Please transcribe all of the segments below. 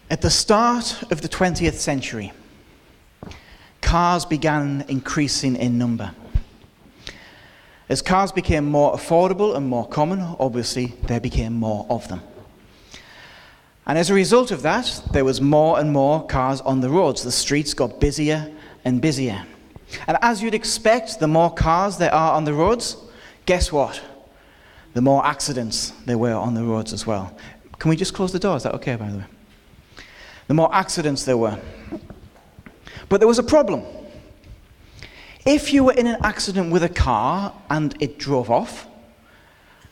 At the start of the 20th century, cars began increasing in number. As cars became more affordable and more common, obviously there became more of them. And as a result of that, there was more and more cars on the roads. The streets got busier and busier. And as you'd expect, the more cars there are on the roads, guess what? The more accidents there were on the roads as well. Can we just close the door? Is that okay, by the way? The more accidents there were. But there was a problem. If you were in an accident with a car and it drove off,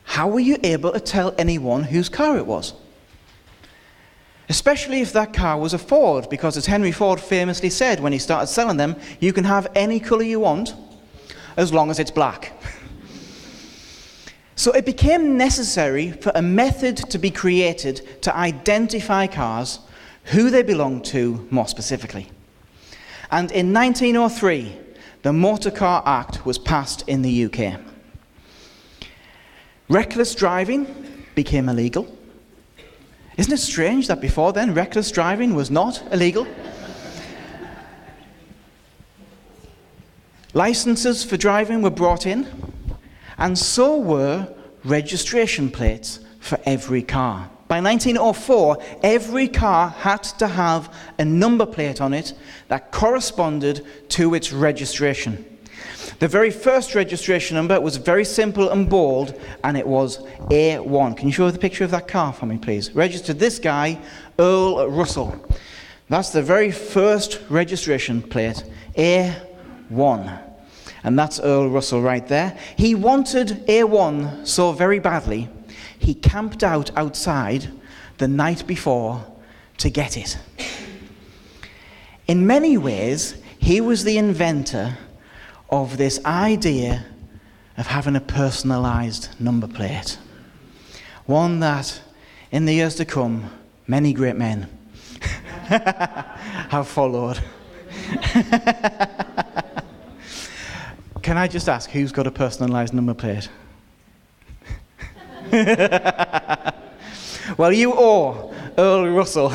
how were you able to tell anyone whose car it was? Especially if that car was a Ford, because as Henry Ford famously said when he started selling them, you can have any colour you want as long as it's black. So it became necessary for a method to be created to identify cars, who they belonged to more specifically. And in 1903, the Motor Car Act was passed in the UK. Reckless driving became illegal. Isn't it strange that before then, reckless driving was not illegal? Licenses for driving were brought in, and so were registration plates for every car. By 1904, every car had to have a number plate on it that corresponded to its registration. The very first registration number was very simple and bold, and it was A1. Can you show the picture of that car for me, please? Registered this guy, Earl Russell. That's the very first registration plate, A1. And that's Earl Russell right there. He wanted A1 so very badly, he camped out outside the night before to get it. In many ways, he was the inventor of this idea of having a personalized number plate. One that, in the years to come, many great men have followed. Can I just ask, who's got a personalized number plate? Well, you owe Earl Russell,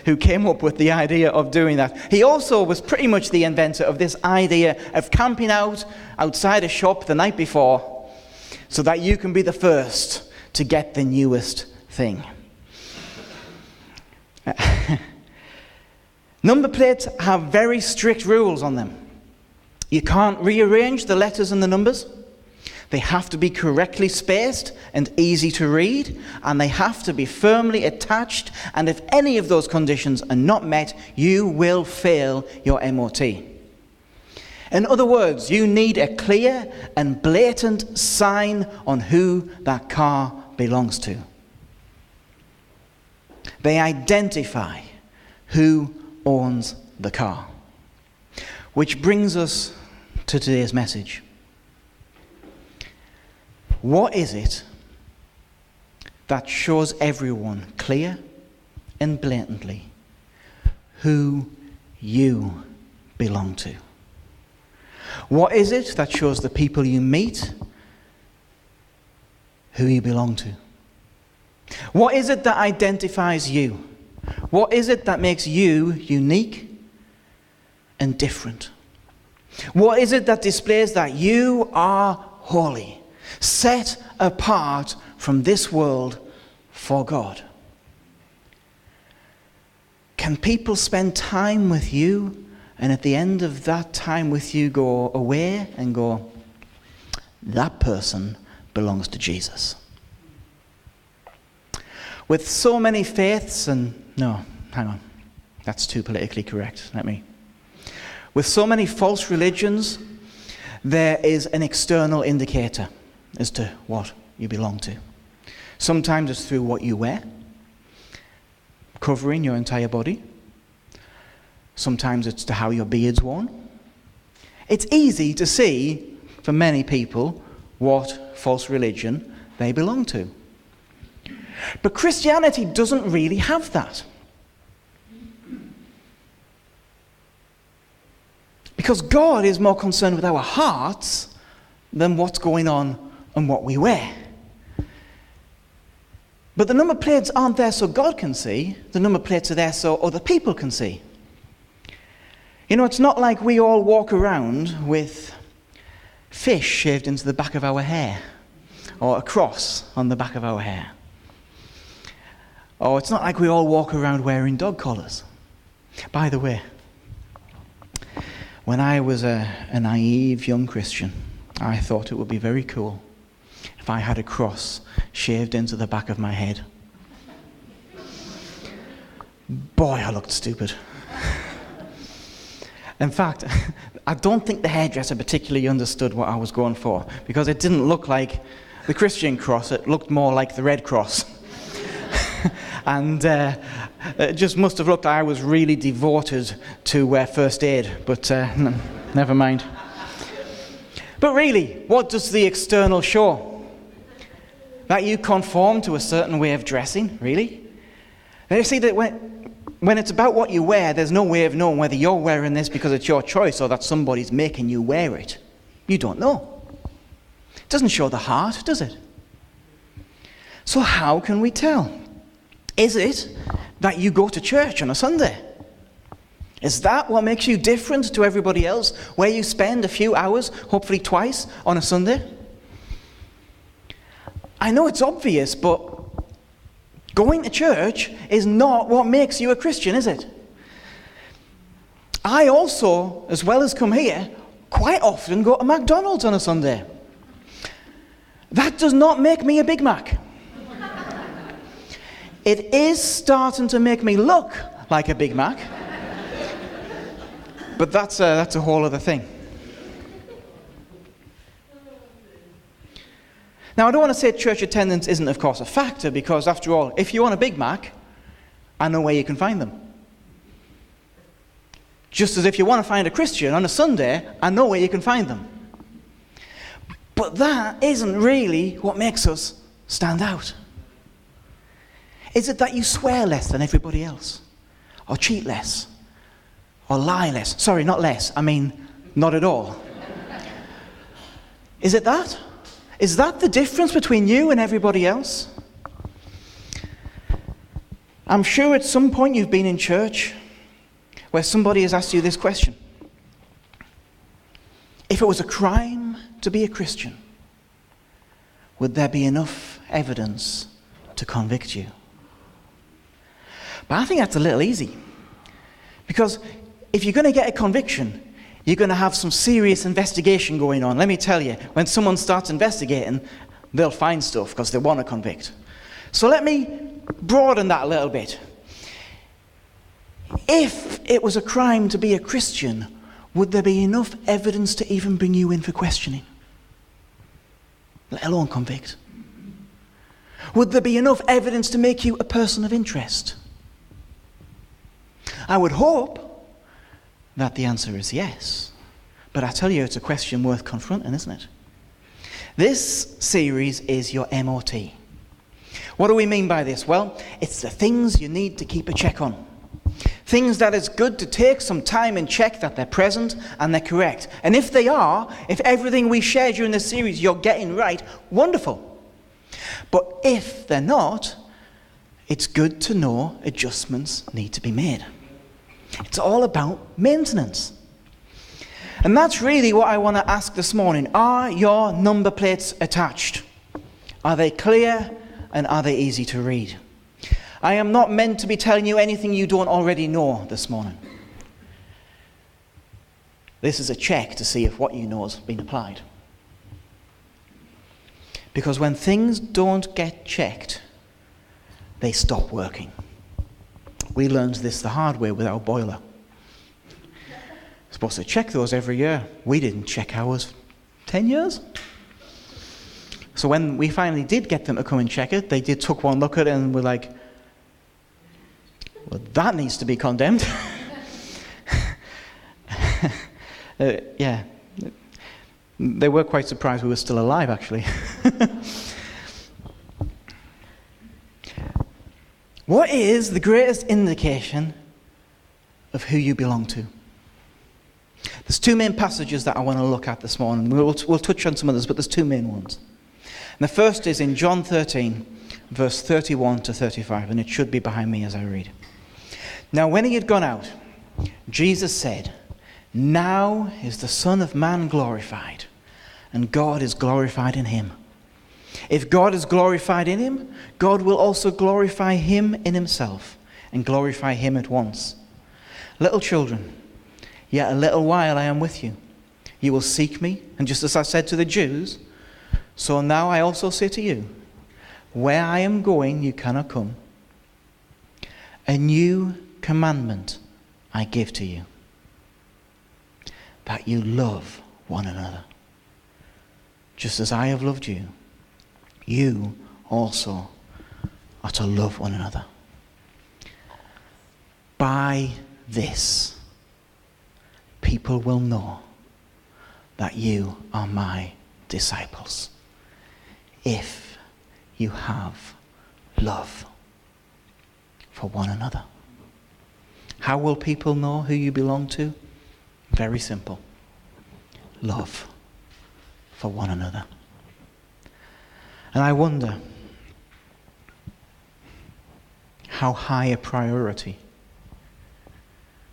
who came up with the idea of doing that. He also was pretty much the inventor of this idea of camping out outside a shop the night before so that you can be the first to get the newest thing. Number plates have very strict rules on them. You can't rearrange the letters and the numbers. They have to be correctly spaced and easy to read, and they have to be firmly attached, and if any of those conditions are not met, you will fail your MOT. In other words, you need a clear and blatant sign on who that car belongs to. They identify who owns the car. Which brings us to today's message. What is it that shows everyone clear and blatantly who you belong to? What is it that shows the people you meet who you belong to? What is it that identifies you? What is it that makes you unique and different? What is it that displays that you are holy, set apart from this world for God? Can people spend time with you, and at the end of that time with you go away and go, that person belongs to Jesus? With so many faiths no, hang on, that's too politically correct, With so many false religions, there is an external indicator as to what you belong to. Sometimes it's through what you wear, covering your entire body. Sometimes it's to how your beard's worn. It's easy to see, for many people, what false religion they belong to. But Christianity doesn't really have that. Because God is more concerned with our hearts than what's going on and what we wear. But the number plates aren't there so God can see. The number plates are there so other people can see. You know, it's not like we all walk around with fish shaved into the back of our hair, or a cross on the back of our hair. Or it's not like we all walk around wearing dog collars. By the way, when I was a naive young Christian, I thought it would be very cool if I had a cross shaved into the back of my head. Boy, I looked stupid. In fact, I don't think the hairdresser particularly understood what I was going for, because it didn't look like the Christian cross, it looked more like the Red Cross. And it just must have looked like I was really devoted to first aid, but never mind. But really, what does the external show? That you conform to a certain way of dressing, really? You see that when it's about what you wear, there's no way of knowing whether you're wearing this because it's your choice or that somebody's making you wear it. You don't know. It doesn't show the heart, does it? So how can we tell? Is it that you go to church on a Sunday? Is that what makes you different to everybody else, where you spend a few hours, hopefully twice, on a Sunday? I know it's obvious, but going to church is not what makes you a Christian, is it? I also, as well as come here, quite often go to McDonald's on a Sunday. That does not make me a Big Mac. It is starting to make me look like a Big Mac. But that's a whole other thing. Now, I don't want to say church attendance isn't, of course, a factor, because, after all, if you want a Big Mac, I know where you can find them. Just as if you want to find a Christian on a Sunday, I know where you can find them. But that isn't really what makes us stand out. Is it that you swear less than everybody else? Or cheat less? Or lie less? Sorry, not less. I mean, not at all. Is it that? Is that the difference between you and everybody else? I'm sure at some point you've been in church where somebody has asked you this question. If it was a crime to be a Christian, would there be enough evidence to convict you? But I think that's a little easy. Because if you're going to get a conviction, you're going to have some serious investigation going on. Let me tell you, when someone starts investigating, they'll find stuff because they want to convict. So let me broaden that a little bit. If it was a crime to be a Christian, would there be enough evidence to even bring you in for questioning? Let alone convict. Would there be enough evidence to make you a person of interest? I would hope that the answer is yes. But I tell you, it's a question worth confronting, isn't it? This series is your MOT. What do we mean by this? Well, it's the things you need to keep a check on. Things that it's good to take some time and check that they're present and they're correct. And if they are, if everything we share during this series you're getting right, wonderful. But if they're not, it's good to know adjustments need to be made. It's all about maintenance. And that's really what I want to ask this morning. Are your number plates attached? Are they clear and are they easy to read? I am not meant to be telling you anything you don't already know this morning. This is a check to see if what you know has been applied. Because when things don't get checked, they stop working. We learned this the hard way with our boiler. We're supposed to check those every year. We didn't check ours 10 years. So when we finally did get them to come and check it, they did took one look at it and were like, well, that needs to be condemned. Yeah. They were quite surprised we were still alive, actually. What is the greatest indication of who you belong to? There's two main passages that I want to look at this morning. We'll touch on some others, but there's two main ones. And the first is in John 13, verse 31 to 35, and it should be behind me as I read. Now when he had gone out, Jesus said, "Now is the Son of Man glorified, and God is glorified in him. If God is glorified in him, God will also glorify him in himself, and glorify him at once. Little children, yet a little while I am with you. You will seek me, and just as I said to the Jews, so now I also say to you, where I am going you cannot come. A new commandment I give to you, that you love one another. Just as I have loved you, you also are to love one another. By this, people will know that you are my disciples, if you have love for one another." How will people know who you belong to? Very simple. Love for one another. And I wonder how high a priority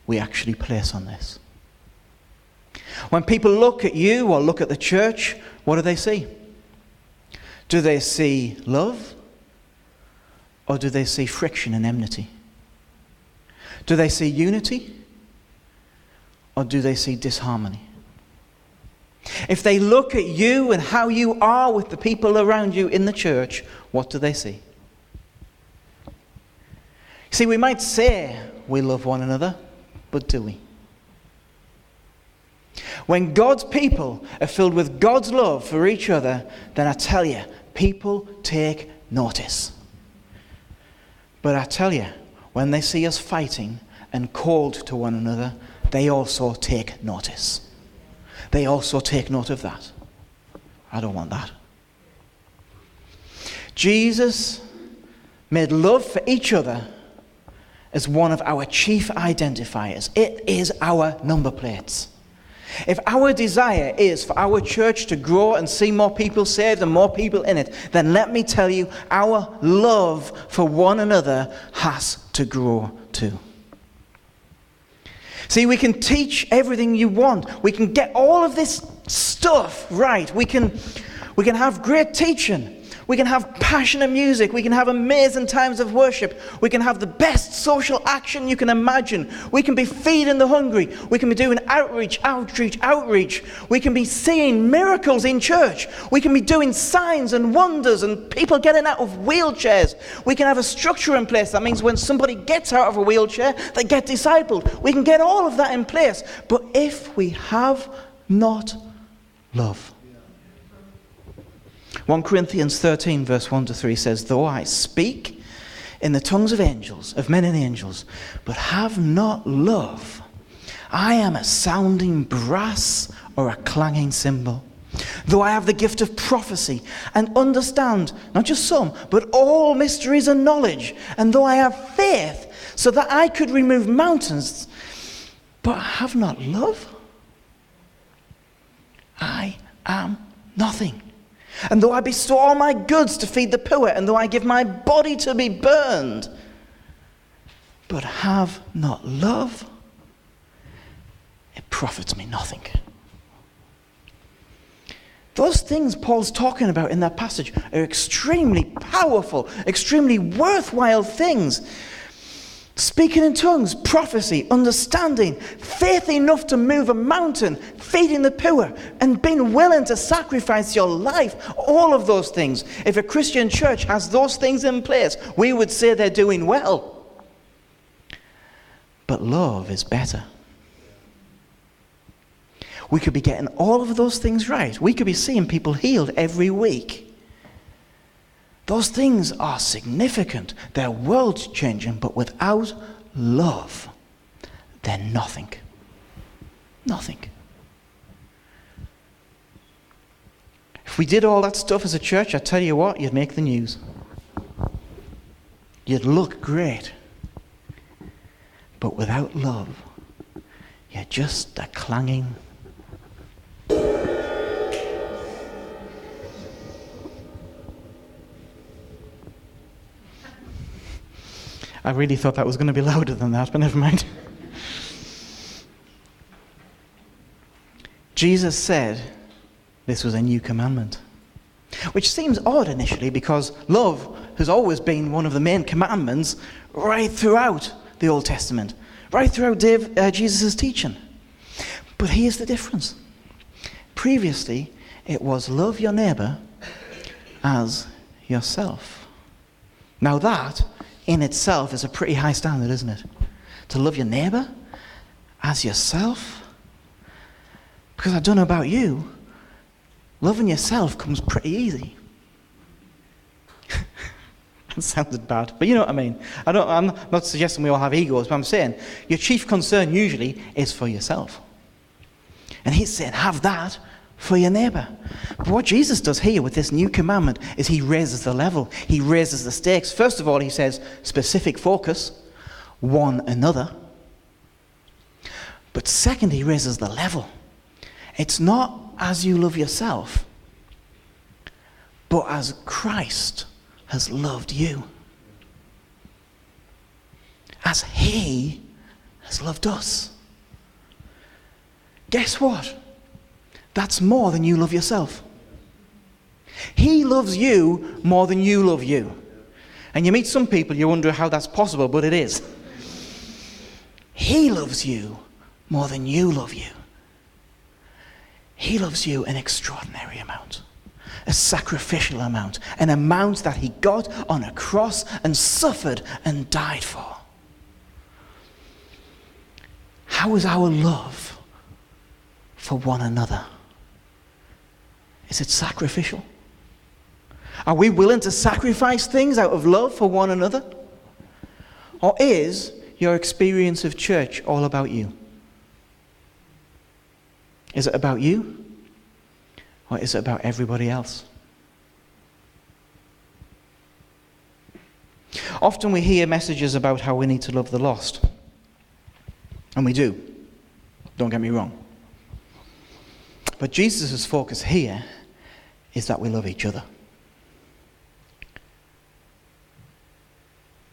we actually place on this. When people look at you or look at the church, what do they see? Do they see love? Or do they see friction and enmity? Do they see unity? Or do they see disharmony? If they look at you and how you are with the people around you in the church, what do they see? See, we might say we love one another, but do we? When God's people are filled with God's love for each other, then I tell you, people take notice. But I tell you, when they see us fighting and cold to one another, they also take notice. They also take note of that. I don't want that. Jesus made love for each other as one of our chief identifiers. It is our number plates. If our desire is for our church to grow and see more people saved and more people in it, then let me tell you, our love for one another has to grow too. See, we can teach everything you want. We can get all of this stuff right. We can have great teaching. We can have passionate music. We can have amazing times of worship. We can have the best social action you can imagine. We can be feeding the hungry. We can be doing outreach. We can be seeing miracles in church. We can be doing signs and wonders and people getting out of wheelchairs. We can have a structure in place. That means when somebody gets out of a wheelchair, they get discipled. We can get all of that in place. But if we have not love, 1 Corinthians 13 verse 1 to 3 says, "Though I speak in the tongues of angels, of men and angels, but have not love, I am a sounding brass or a clanging cymbal. Though I have the gift of prophecy and understand, not just some, but all mysteries and knowledge, and though I have faith so that I could remove mountains, but have not love, I am nothing. And though I bestow all my goods to feed the poor, and though I give my body to be burned, but have not love, it profits me nothing." Those things Paul's talking about in that passage are extremely powerful, extremely worthwhile things. Speaking in tongues, prophecy, understanding, faith enough to move a mountain, feeding the poor, and being willing to sacrifice your life. All of those things. If a Christian church has those things in place, we would say they're doing well. But love is better. We could be getting all of those things right. We could be seeing people healed every week. Those things are significant. They're world-changing, but without love, they're nothing. Nothing. If we did all that stuff as a church, I tell you what, you'd make the news. You'd look great. But without love, you're just a clanging. I really thought that was going to be louder than that, but never mind. Jesus said this was a new commandment, which seems odd initially because love has always been one of the main commandments right throughout the Old Testament, right throughout Jesus' teaching. But here's the difference. Previously, it was love your neighbour as yourself. Now that, in itself, is a pretty high standard, isn't it? To love your neighbour as yourself? Because I don't know about you, loving yourself comes pretty easy. That sounded bad, but you know what I mean. I'm not suggesting we all have egos, but I'm saying your chief concern usually is for yourself. And he's saying, have that for your neighbour. But what Jesus does here with this new commandment is he raises the level. He raises the stakes. First of all, he says, specific focus, one another. But second, he raises the level. It's not as you love yourself, but as Christ has loved you. As he has loved us. Guess what? That's more than you love yourself. He loves you more than you love you. And you meet some people, you wonder how that's possible, but it is. He loves you more than you love you. He loves you an extraordinary amount, a sacrificial amount, an amount that he got on a cross and suffered and died for. How is our love for one another? Is it sacrificial? Are we willing to sacrifice things out of love for one another? Or is your experience of church all about you? Is it about you? Or is it about everybody else? Often we hear messages about how we need to love the lost. And we do. Don't get me wrong. But Jesus' focus here is that we love each other.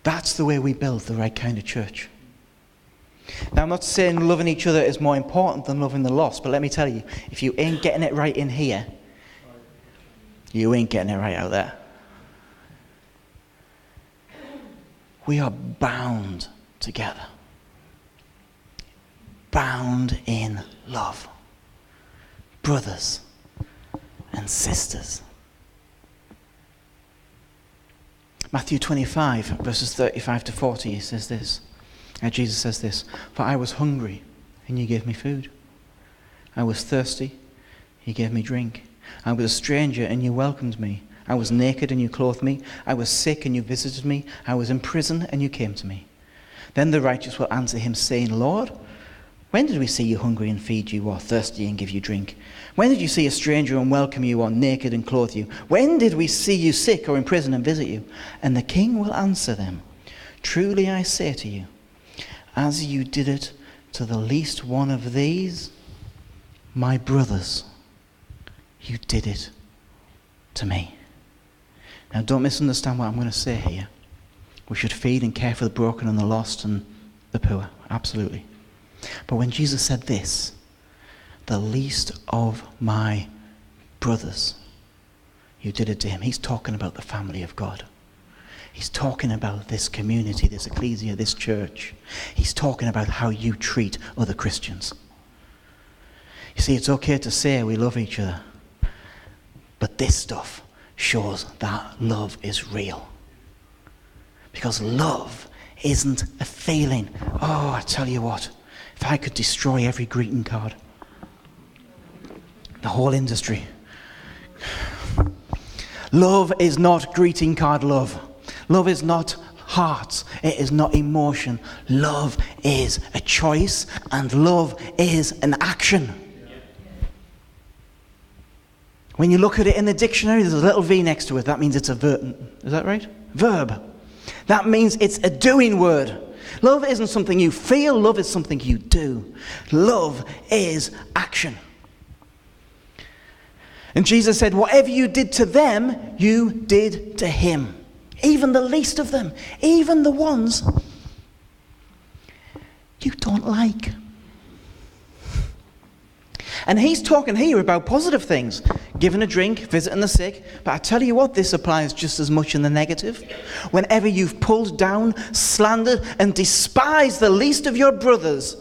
That's the way we build the right kind of church. Now, I'm not saying loving each other is more important than loving the lost, but let me tell you, if you ain't getting it right in here, you ain't getting it right out there. We are bound together. Bound in love. Brothers and sisters. Matthew 25, verses 35 to 40 says this. Jesus says this, "For I was hungry, and you gave me food. I was thirsty, you gave me drink. I was a stranger, and you welcomed me. I was naked, and you clothed me. I was sick, and you visited me. I was in prison, and you came to me." Then the righteous will answer him, saying, "Lord, when did we see you hungry and feed you, or thirsty and give you drink? When did you see a stranger and welcome you, or naked and clothe you? When did we see you sick or in prison and visit you?" And the king will answer them, "Truly I say to you, as you did it to the least one of these, my brothers, you did it to me." Now don't misunderstand what I'm going to say here. We should feed and care for the broken and the lost and the poor, absolutely. But when Jesus said this, the least of my brothers, you did it to him, he's talking about the family of God. He's talking about this community, this ecclesia, this church. He's talking about how you treat other Christians. You see, it's okay to say we love each other, but this stuff shows that love is real. Because love isn't a feeling. Oh, I tell you what, if I could destroy every greeting card, the whole industry. Love is not greeting card love. Love is not hearts. It is not emotion. Love is a choice, and love is an action. When you look at it in the dictionary, there's a little V next to it. That means it's a verb. Is that right? Verb. That means it's a doing word. Love isn't something you feel. Love is something you do. Love is action. And Jesus said, whatever you did to them, you did to him. even the least of them, even the ones you don't like. And he's talking here about positive things, giving a drink, visiting the sick. But I tell you what, this applies just as much in the negative. Whenever you've pulled down, slandered, and despised the least of your brothers,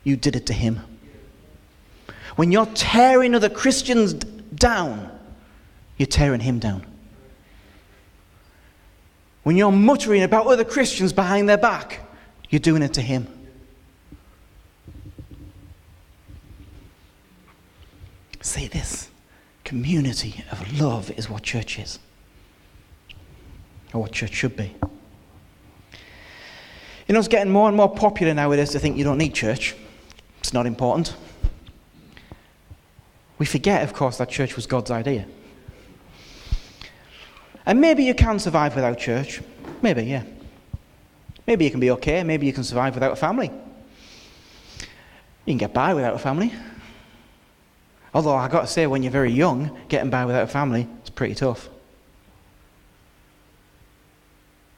you did it to him. When you're tearing other Christians down, you're tearing him down. When you're muttering about other Christians behind their back, you're doing it to him. Say this, community of love is what church is, or what church should be. You know, it's getting more and more popular nowadays to think you don't need church. It's not important. We forget, of course, that church was God's idea. And maybe you can survive without church. Maybe, yeah. Maybe you can be okay. Maybe you can survive without a family. You can get by without a family. Although, I've got to say, when you're very young, getting by without a family is pretty tough.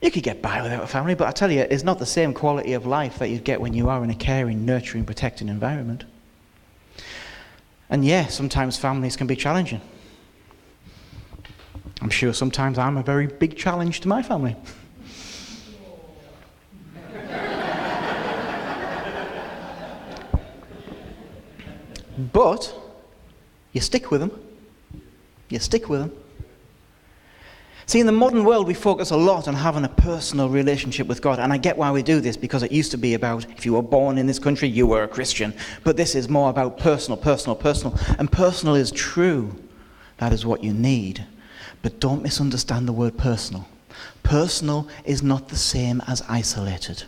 You could get by without a family, but I tell you, it's not the same quality of life that you'd get when you are in a caring, nurturing, protecting environment. And yeah, sometimes families can be challenging. I'm sure sometimes I'm a very big challenge to my family. But you stick with them. You stick with them. See, in the modern world, we focus a lot on having a personal relationship with God. And I get why we do this, because it used to be about, if you were born in this country, you were a Christian. But this is more about personal. And personal is true. That is what you need. But don't misunderstand the word personal. Personal is not the same as isolated.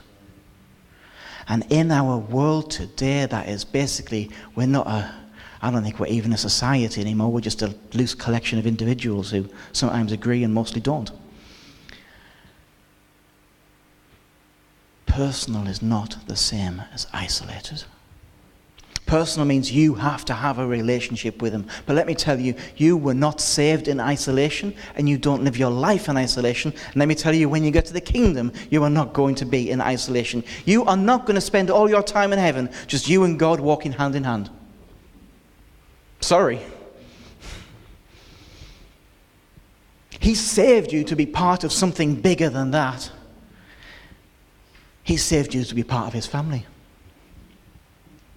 And in our world today, that is basically, I don't think we're even a society anymore. We're just a loose collection of individuals who sometimes agree and mostly don't. Personal is not the same as isolated. Personal means you have to have a relationship with him. But let me tell you, you were not saved in isolation, and you don't live your life in isolation. And let me tell you, when you get to the kingdom, you are not going to be in isolation. You are not going to spend all your time in heaven, just you and God walking hand in hand. Sorry. He saved you to be part of something bigger than that. He saved you to be part of his family.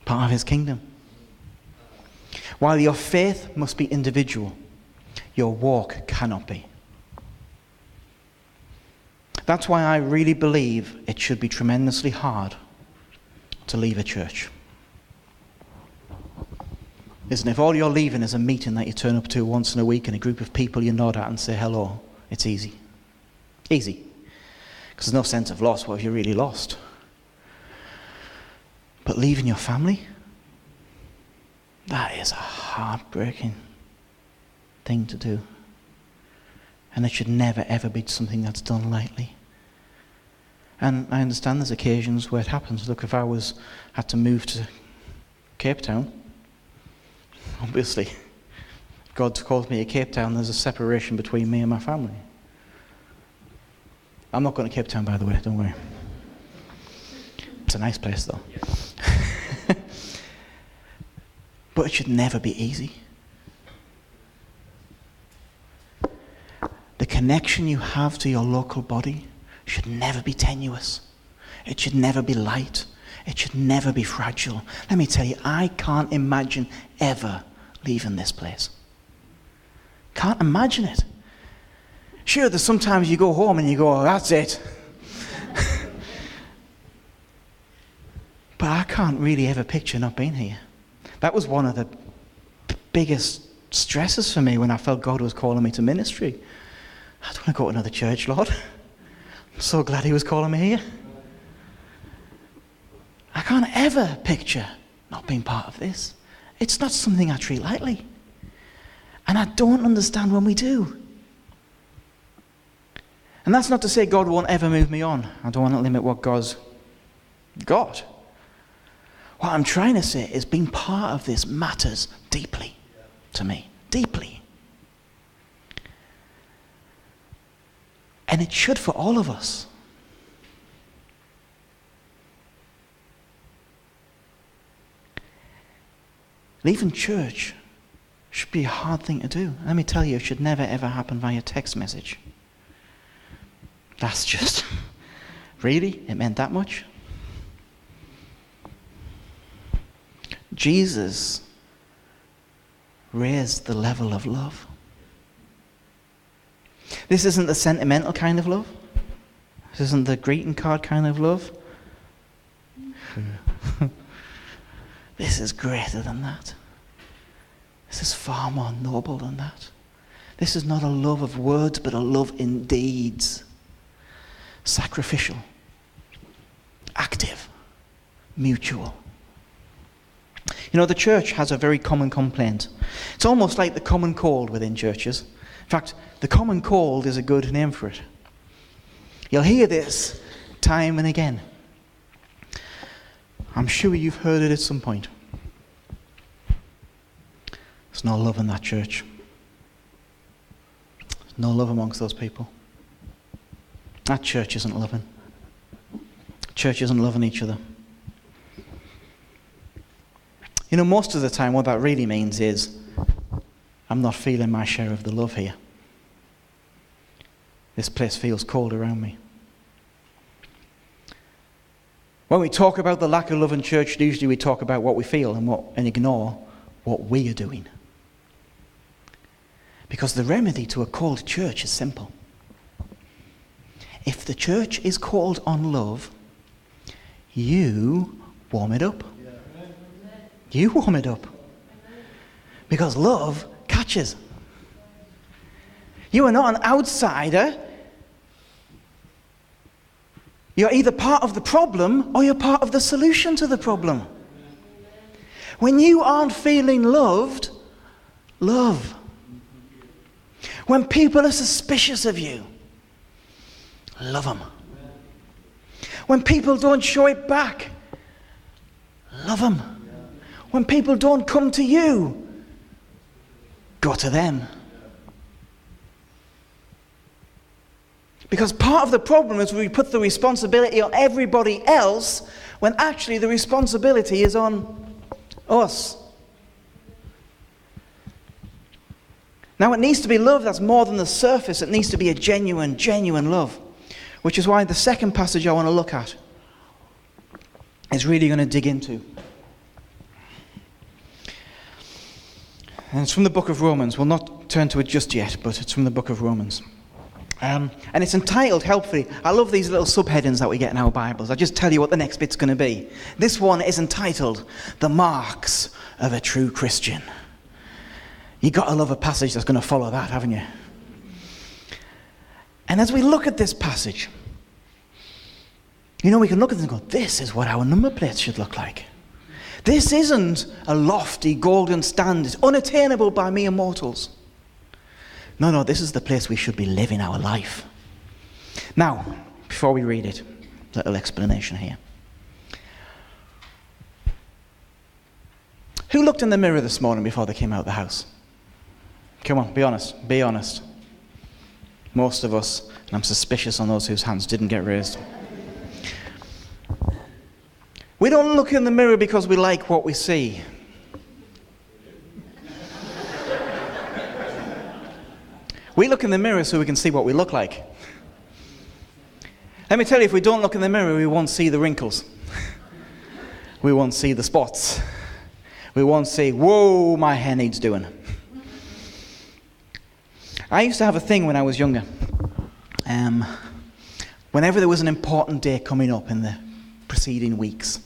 Part of his kingdom. While your faith must be individual, your walk cannot be. That's why I really believe it should be tremendously hard to leave a church. Listen, if all you're leaving is a meeting that you turn up to once in a week and a group of people you nod at and say hello, it's easy. Easy. Because there's no sense of loss. What if you're really lost? But leaving your family, that is a heartbreaking thing to do. And it should never, ever be something that's done lightly. And I understand there's occasions where it happens. Look, if I had to move to Cape Town, obviously, if God calls me to Cape Town, there's a separation between me and my family. I'm not going to Cape Town, by the way, don't worry. It's a nice place, though. But it should never be easy. The connection you have to your local body should never be tenuous. It should never be light. It should never be fragile. Let me tell you, I can't imagine ever leaving this place. Can't imagine it. Sure, there's sometimes you go home and you go, oh, that's it. But I can't really ever picture not being here. That was one of the biggest stresses for me when I felt God was calling me to ministry. I don't want to go to another church, Lord. I'm so glad he was calling me here. I can't ever picture not being part of this. It's not something I treat lightly. And I don't understand when we do. And that's not to say God won't ever move me on. I don't want to limit what God's got. What I'm trying to say is being part of this matters deeply to me. Deeply. And And it should for all of us. Leaving church should be a hard thing to do. Let me tell you, it should never ever happen via text message. That's just, really? It meant that much? Jesus raised the level of love. This isn't the sentimental kind of love. This isn't the greeting card kind of love. This is greater than that. This is far more noble than that. This is not a love of words, but a love in deeds. Sacrificial, active, mutual. You know, the church has a very common complaint. It's almost like the common cold within churches. In fact, the common cold is a good name for it. You'll hear this time and again. I'm sure you've heard it at some point. There's no love in that church. There's no love amongst those people. That church isn't loving. Church isn't loving each other. You know, most of the time what that really means is, I'm not feeling my share of the love here. This place feels cold around me. When we talk about the lack of love in church, usually we talk about what we feel and ignore what we are doing. Because the remedy to a cold church is simple. If the church is cold on love, you warm it up. You warm it up. Because love catches. You are not an outsider. You're either part of the problem or you're part of the solution to the problem. When you aren't feeling loved, love. When people are suspicious of you, love them. When people don't show it back, love them. When people don't come to you, go to them. Because part of the problem is we put the responsibility on everybody else when actually the responsibility is on us. Now it needs to be love that's more than the surface. It needs to be a genuine, genuine love. Which is why the second passage I want to look at is really going to dig into. And it's from the book of Romans. We'll not turn to it just yet, but it's from the book of Romans. And it's entitled, helpfully, I love these little subheadings that we get in our Bibles. I'll just tell you what the next bit's going to be. This one is entitled, The Marks of a True Christian. You've got to love a passage that's going to follow that, haven't you? And as we look at this passage, you know, we can look at it and go, this is what our number plates should look like. This isn't a lofty golden standard, unattainable by mere mortals. No, this is the place we should be living our life. Now, before we read it, a little explanation here. Who looked in the mirror this morning before they came out of the house? Come on, be honest. Be honest. Most of us, and I'm suspicious on those whose hands didn't get raised. We don't look in the mirror because we like what we see. We look in the mirror so we can see what we look like. Let me tell you, if we don't look in the mirror, we won't see the wrinkles. We won't see the spots. We won't say, whoa, my hair needs doing. I used to have a thing when I was younger. Whenever there was an important day coming up in the preceding weeks,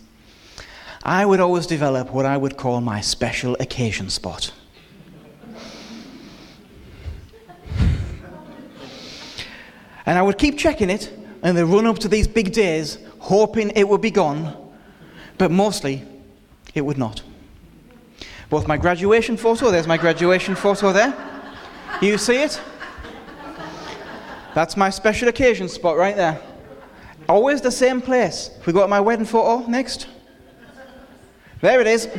I would always develop what I would call my special occasion spot. And I would keep checking it in the run up to these big days, hoping it would be gone, but mostly it would not. Both my graduation photo, there's my graduation photo there. You see it? That's my special occasion spot right there. Always the same place. If we go to my wedding photo next. There it is.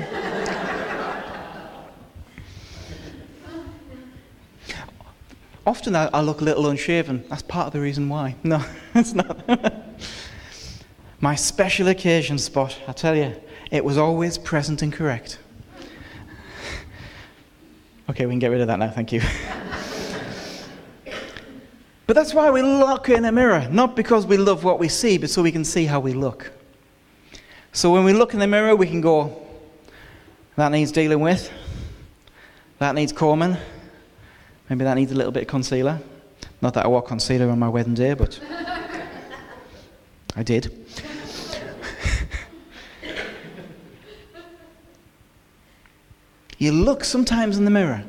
Often I look a little unshaven. That's part of the reason why. No, it's not. My special occasion spot, I tell you, it was always present and correct. Okay, we can get rid of that now, thank you. But that's why we look in a mirror, not because we love what we see, but so we can see how we look. So when we look in the mirror, we can go, that needs dealing with, that needs combing, maybe that needs a little bit of concealer. Not that I wore concealer on my wedding day, but I did. You look sometimes in the mirror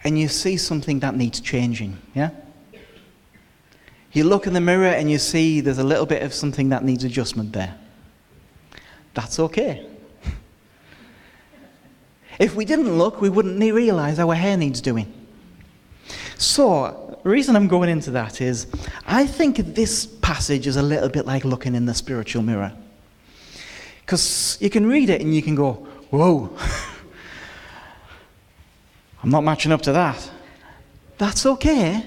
and you see something that needs changing, yeah? You look in the mirror and you see there's a little bit of something that needs adjustment there. That's okay. If we didn't look, we wouldn't realize our hair needs doing. So, the reason I'm going into that is, I think this passage is a little bit like looking in the spiritual mirror. Because you can read it and you can go, whoa, I'm not matching up to that. That's okay.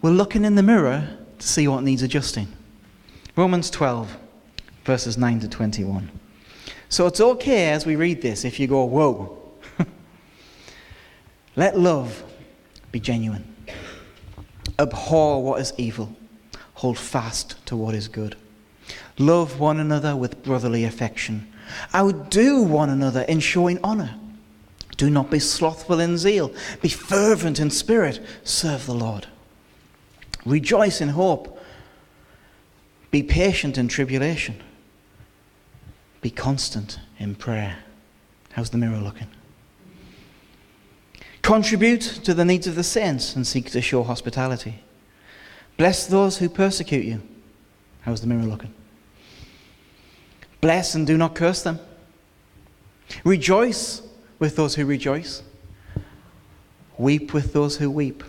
We're looking in the mirror to see what needs adjusting. Romans 12, verses 9 to 21. So it's okay as we read this if you go, whoa. Let love be genuine. Abhor what is evil. Hold fast to what is good. Love one another with brotherly affection. Outdo one another in showing honor. Do not be slothful in zeal. Be fervent in spirit. Serve the Lord. Rejoice in hope. Be patient in tribulation. Be constant in prayer. How's the mirror looking? Contribute to the needs of the saints and seek to show hospitality. Bless those who persecute you. How's the mirror looking? Bless and do not curse them. Rejoice with those who rejoice. Weep with those who weep.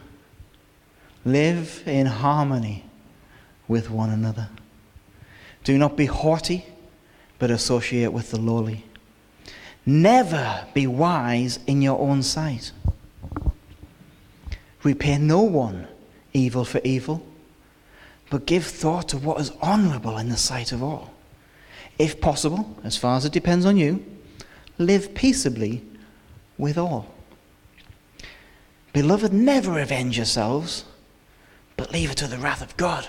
Live in harmony with one another. Do not be haughty, but associate with the lowly. Never be wise in your own sight. Repay no one evil for evil, but give thought to what is honorable in the sight of all. If possible, as far as it depends on you, live peaceably with all. Beloved, never avenge yourselves, but leave it to the wrath of God.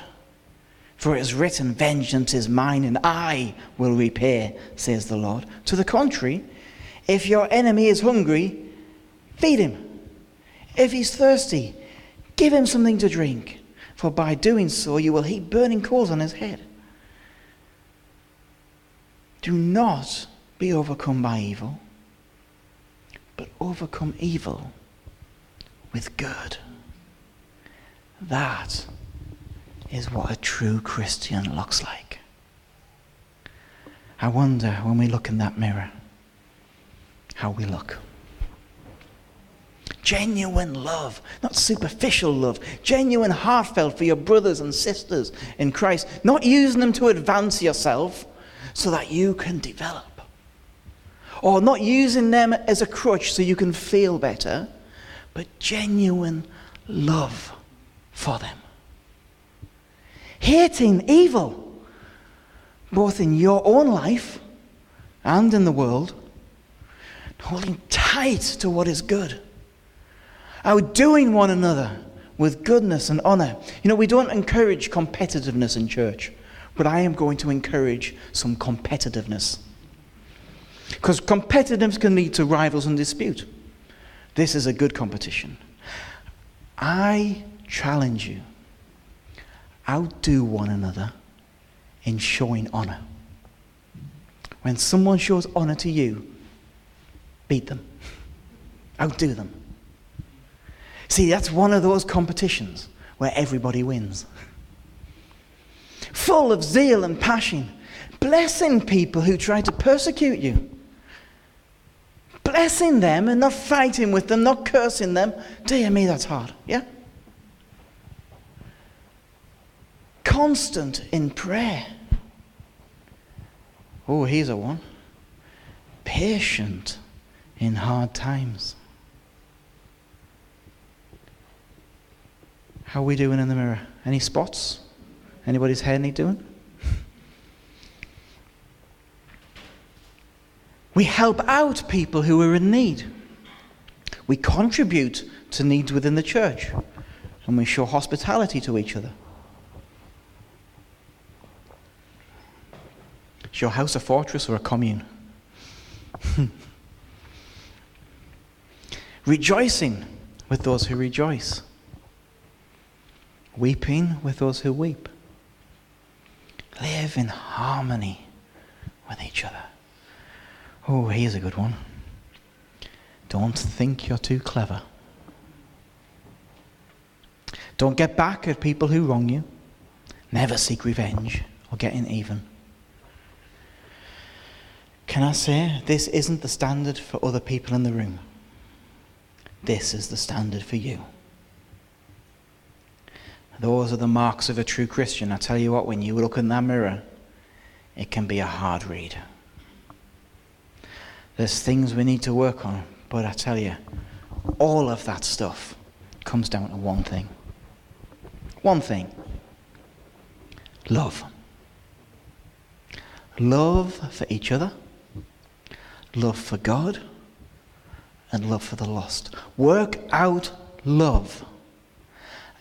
For it is written, vengeance is mine, and I will repay, says the Lord. To the contrary, if your enemy is hungry, feed him. If he's thirsty, give him something to drink. For by doing so, you will heap burning coals on his head. Do not be overcome by evil, but overcome evil with good. That is what a true Christian looks like. I wonder when we look in that mirror, how we look. Genuine love, not superficial love. Genuine, heartfelt for your brothers and sisters in Christ. Not using them to advance yourself so that you can develop. Or not using them as a crutch so you can feel better, but genuine love for them. Hating evil, both in your own life and in the world. Holding tight to what is good. Outdoing one another with goodness and honor. You know, we don't encourage competitiveness in church, but I am going to encourage some competitiveness. Because competitiveness can lead to rivals and dispute. This is a good competition. I challenge you. Outdo one another in showing honor. When someone shows honor to you, beat them. Outdo them. See, that's one of those competitions where everybody wins. Full of zeal and passion, blessing people who try to persecute you. Blessing them and not fighting with them, not cursing them. Dear me, that's hard, yeah? Constant in prayer. Oh, here's a one. Patient in hard times. How are we doing in the mirror? Any spots? Anybody's hair need doing? We help out people who are in need. We contribute to needs within the church. And we show hospitality to each other. Is your house a fortress or a commune? Rejoicing with those who rejoice. Weeping with those who weep. Live in harmony with each other. Oh, here's a good one. Don't think you're too clever. Don't get back at people who wrong you. Never seek revenge or getting even. Can I say, this isn't the standard for other people in the room. This is the standard for you. Those are the marks of a true Christian. I tell you what, when you look in that mirror, it can be a hard read. There's things we need to work on, but I tell you, all of that stuff comes down to one thing. One thing. Love. Love for each other, love for God, and love for the lost. Work out love,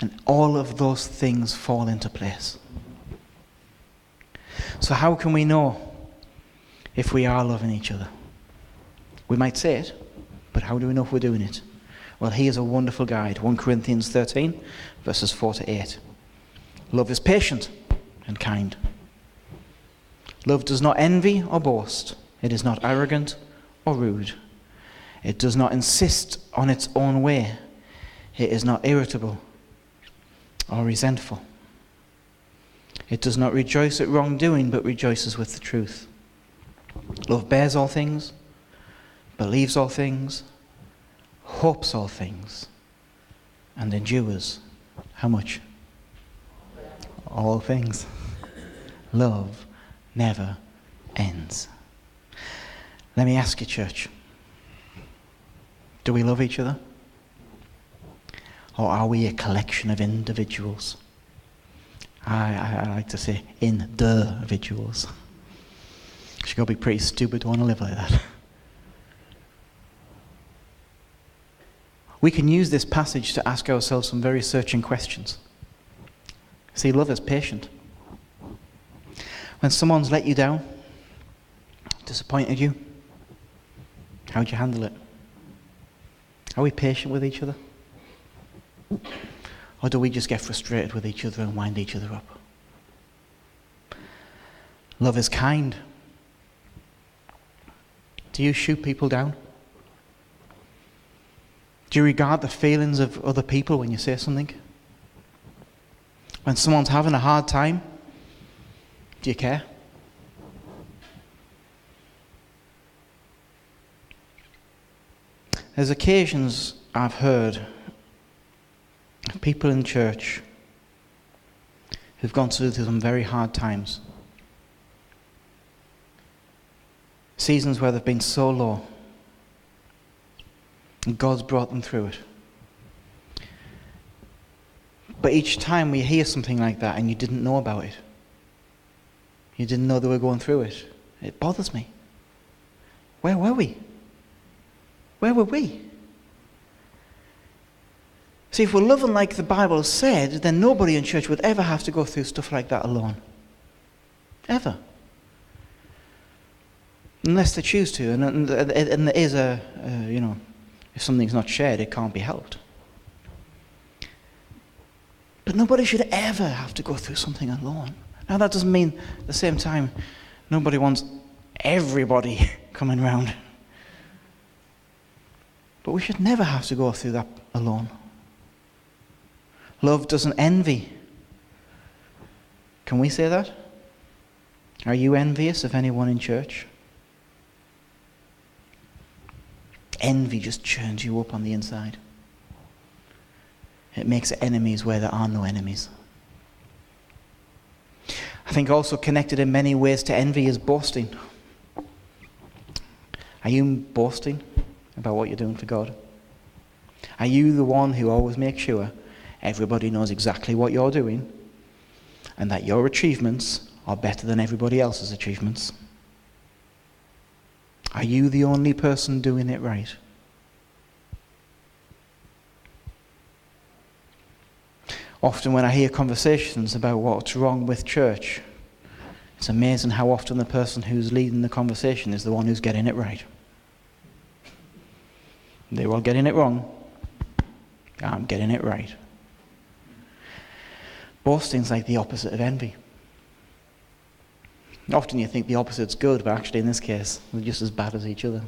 and all of those things fall into place. So how can we know if we are loving each other? We might say it, but how do we know if we're doing it? Well, here's a wonderful guide. 1 Corinthians 13, verses 4 to 8. Love is patient and kind. Love does not envy or boast. It is not arrogant or rude. It does not insist on its own way. It is not irritable or resentful. It does not rejoice at wrongdoing, but rejoices with the truth. Love bears all things, believes all things, hopes all things, and endures. How much? All things. Love never ends. Let me ask you, church, do we love each other? Or are we a collection of individuals? I like to say individuals. You've got to be pretty stupid to want to live like that. We can use this passage to ask ourselves some very searching questions. See, love is patient. When someone's let you down, disappointed you, how'd you handle it? Are we patient with each other? Or do we just get frustrated with each other and wind each other up? Love is kind. Do you shoot people down? Do you regard the feelings of other people when you say something? When someone's having a hard time, do you care? There's occasions I've heard of people in church who've gone through some very hard times. Seasons where they've been so low, and God's brought them through it. But each time we hear something like that and you didn't know about it, you didn't know they were going through it, it bothers me. Where were we? Where were we? See, if we're loving like the Bible said, then nobody in church would ever have to go through stuff like that alone. Ever. Unless they choose to. And there is if something's not shared, it can't be helped. But nobody should ever have to go through something alone. Now, that doesn't mean at the same time nobody wants everybody coming round. But we should never have to go through that alone. Love doesn't envy. Can we say that? Are you envious of anyone in church? Envy just churns you up on the inside. It makes enemies where there are no enemies. I think also connected in many ways to envy is boasting. Are you boasting about what you're doing for God? Are you the one who always makes sure everybody knows exactly what you're doing and that your achievements are better than everybody else's achievements? Are you the only person doing it right? Often when I hear conversations about what's wrong with church, it's amazing how often the person who's leading the conversation is the one who's getting it right. They're all getting it wrong. I'm getting it right. Boasting's like the opposite of envy. Often you think the opposite's good, but actually in this case, they're just as bad as each other.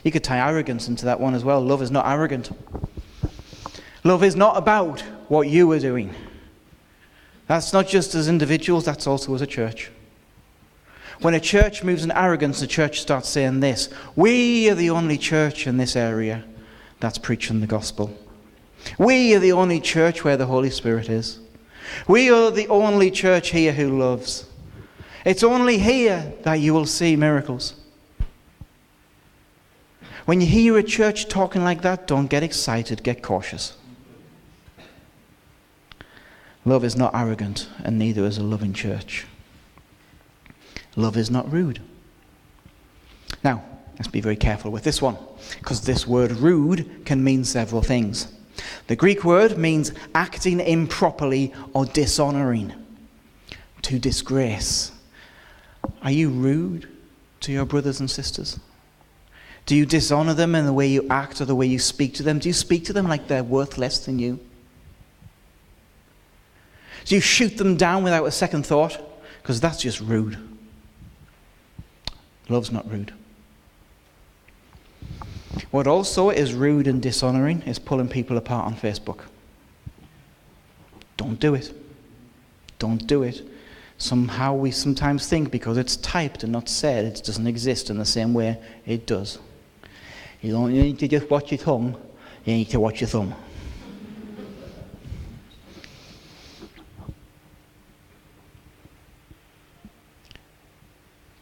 You could tie arrogance into that one as well. Love is not arrogant. Love is not about what you are doing. That's not just as individuals, that's also as a church. When a church moves in arrogance, the church starts saying this: we are the only church in this area that's preaching the gospel. We are the only church where the Holy Spirit is. We are the only church here who loves. It's only here that you will see miracles. When you hear a church talking like that, don't get excited, get cautious. Love is not arrogant, and neither is a loving church. Love is not rude. Now, let's be very careful with this one, because this word rude can mean several things. The Greek word means acting improperly or dishonoring, to disgrace. Are you rude to your brothers and sisters? Do you dishonor them in the way you act or the way you speak to them? Do you speak to them like they're worth less than you? Do you shoot them down without a second thought? Because that's just rude. Love's not rude. What also is rude and dishonoring is pulling people apart on Facebook. Don't do it. Don't do it. Somehow we sometimes think because it's typed and not said, it doesn't exist in the same way it does. You don't need to just watch your tongue, you need to watch your thumb.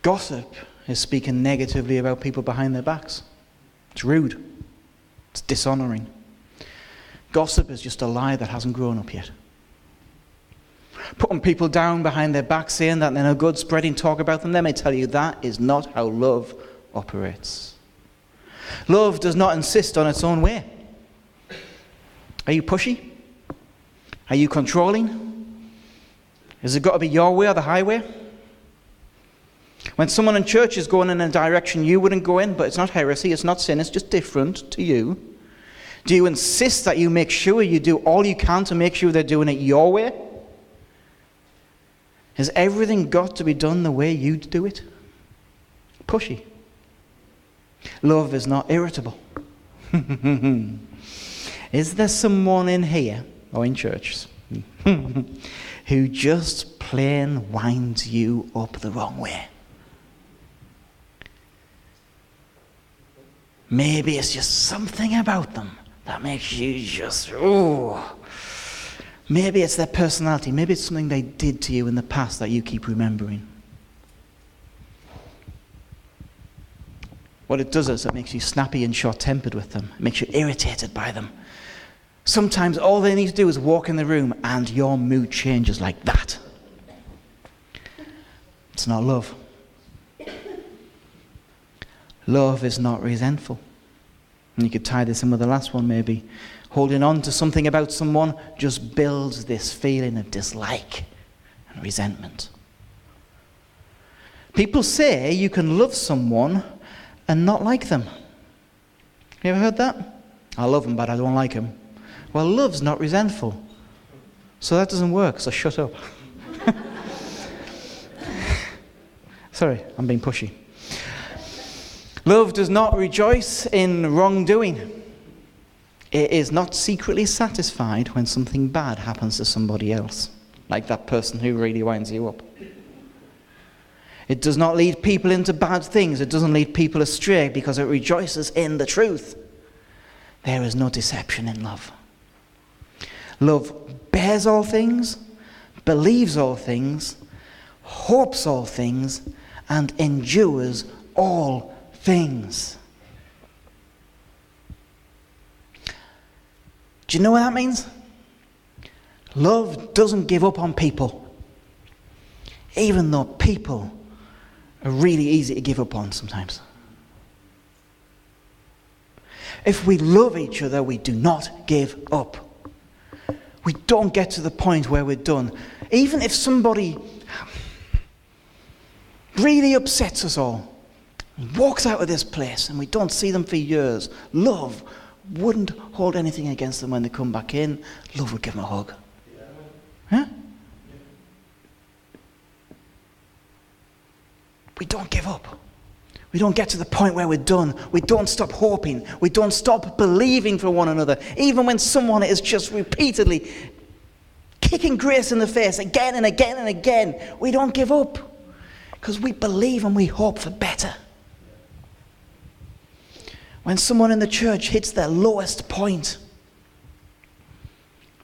Gossip is speaking negatively about people behind their backs. It's rude. It's dishonoring. Gossip is just a lie that hasn't grown up yet. Putting people down behind their back, saying that they're no good, spreading talk about them, let me tell you, that is not how love operates. Love does not insist on its own way. Are you pushy? Are you controlling? Has it got to be your way or the highway? When someone in church is going in a direction you wouldn't go in, but it's not heresy, it's not sin, it's just different to you, do you insist that you make sure you do all you can to make sure they're doing it your way? Has everything got to be done the way you do it? Pushy. Love is not irritable. Is there someone in here, or in church, who just plain winds you up the wrong way? Maybe it's just something about them that makes you just, oh. Maybe it's their personality. Maybe it's something they did to you in the past that you keep remembering. What it does is it makes you snappy and short-tempered with them. It makes you irritated by them. Sometimes all they need to do is walk in the room and your mood changes like that. It's not love. Love is not resentful. And you could tie this in with the last one maybe. Holding on to something about someone just builds this feeling of dislike and resentment. People say you can love someone and not like them. You ever heard that? I love him, but I don't like him. Well, love's not resentful. So that doesn't work, so shut up. Sorry, I'm being pushy. Love does not rejoice in wrongdoing. It is not secretly satisfied when something bad happens to somebody else, like that person who really winds you up. It does not lead people into bad things. It doesn't lead people astray because it rejoices in the truth. There is no deception in love. Love bears all things, believes all things, hopes all things, and endures all things. Do you know what that means? Love doesn't give up on people, even though people are really easy to give up on sometimes. If we love each other, we do not give up. We don't get to the point where we're done. Even if somebody really upsets us all, walks out of this place and we don't see them for years, love wouldn't hold anything against them when they come back in. Love would give them a hug. Huh? We don't give up. We don't get to the point where we're done. We don't stop hoping. We don't stop believing for one another. Even when someone is just repeatedly kicking grace in the face again and again and again, we don't give up. Because we believe and we hope for better. When someone in the church hits their lowest point,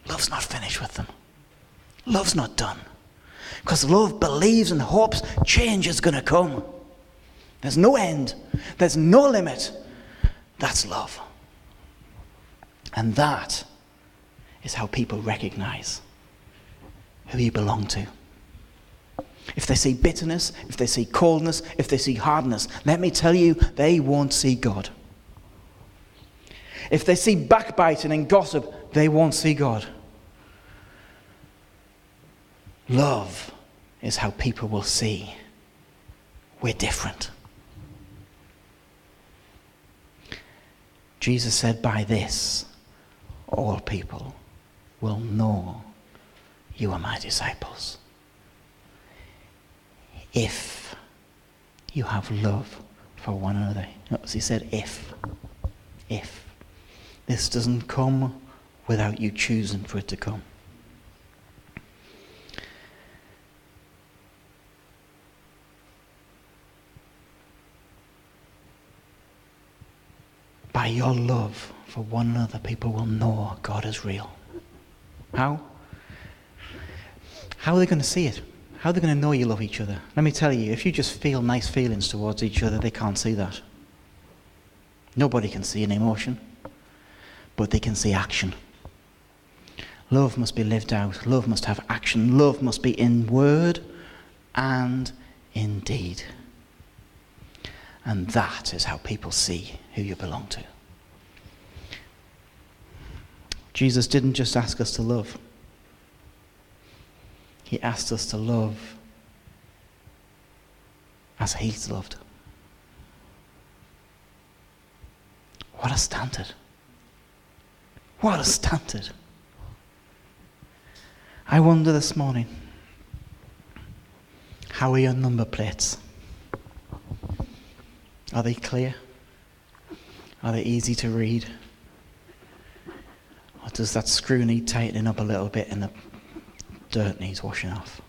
love's not finished with them. Love's not done. Because love believes and hopes change is going to come. There's no end. There's no limit. That's love. And that is how people recognize who you belong to. If they see bitterness, if they see coldness, if they see hardness, let me tell you, they won't see God. If they see backbiting and gossip, they won't see God. Love is how people will see we're different. Jesus said, by this, all people will know you are my disciples. If you have love for one another. Notice he said, if. If. This doesn't come without you choosing for it to come. By your love for one another, people will know God is real. How? How are they going to see it? How are they going to know you love each other? Let me tell you, if you just feel nice feelings towards each other, they can't see that. Nobody can see an emotion, but they can see action. Love must be lived out. Love must have action. Love must be in word and in deed. And that is how people see who you belong to. Jesus didn't just ask us to love. He asked us to love as he's loved. What a standard. What a standard. I wonder this morning, how are your number plates? Are they clear? Are they easy to read? Or does that screw need tightening up a little bit and the dirt needs washing off?